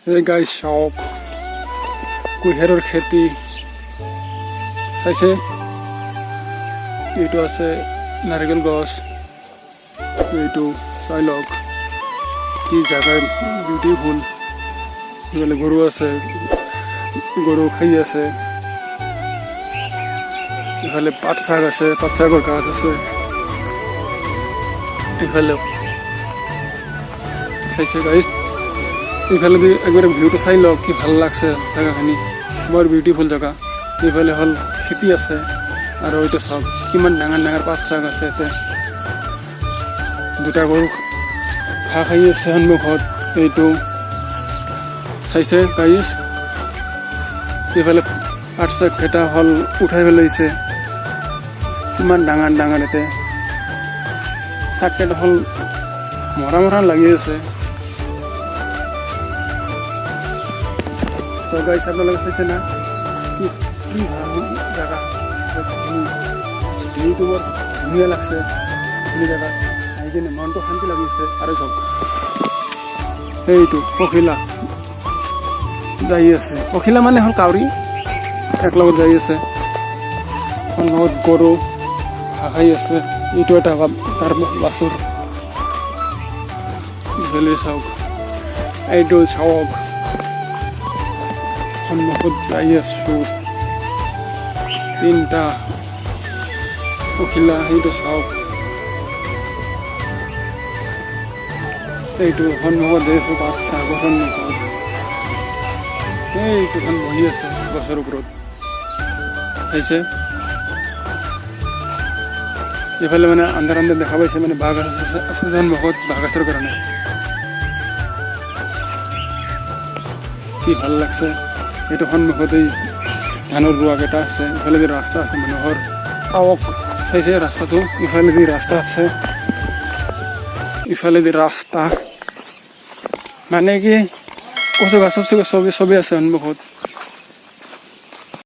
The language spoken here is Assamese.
গাইজ চাওক কুঁহিয়াৰৰ খেতি চাইছে। এইটো আছে নাৰিকল গছ, এইটো চাই লওক কি জাগা বিউটিফুল। এইফালে গৰু আছে, গৰু খাই আছে। এইফালে পাত শাক আছে, পাত শাকৰ গাছ আছে। এইফালে চাইছে গাইজ, এইফালে একবাৰে ভিউটো চাই লওক কি ভাল লাগছে জেগাখিনি, বৰ বিউটিফুল জেগা। এইফালে হ'ল খেতি আছে আৰু এইটো চাওক কিমান ডাঙৰ ডাঙৰ পাত শাক আছে। ইয়াতে দুটা গৰু ঘাঁহ খাই আছে সন্মুখত, এইটো চাইছে গাইজ। এইফালে পাত শাক কেইটা হ'ল উঠাই পেলাইছে, কিমান ডাঙৰ ডাঙৰ। ইয়াতে শাক কেইটা হ'ল মৰা মৰা লাগি আছে। তো গাইজ আপোনালোকে চাইছে না কি ভাল জেগা, ভিউটো বৰ ধুনীয়া লাগছে। এইখিনি জেগাত আহি কিনে মনটো শান্তি লাগিছে। আৰু চাওক এইটো পখিলা যাই আছে, পখিলা মানে হ'ল কাউৰী, এক লগত যাই আছে। লগত গৰু ঘাঁহ খাই আছে। এইটো এটা তাৰ বাছুৰ। ইফালে চাওক, এইটো চাওক সন্মুখত যাই আছো তিনিটা পখিলা। সেইটো চাওক, এইটো সন্মুখত যাই আছো পাত শাকৰ সন্মুখত। এইটোখন বহি আছে গছৰ ওপৰত চাইছে। এইফালে মানে আন্ধাৰ আন্ধাৰ দেখা পাইছে, মানে বাঘ আছে সন্মুখত, বাঘ আছৰ কাৰণে কি ভাল লাগছে। এইটো সন্মুখতে ধানৰ ৰোৱা কেইটা আছে। ইফালেদি ৰাস্তা আছে মানুহৰ, আওক চাইছে ৰাস্তাটো। ইফালেদি ৰাস্তা আছে, ইফালেদি ৰাস্তা মানে কি কচু গছ চবে আছে সন্মুখত।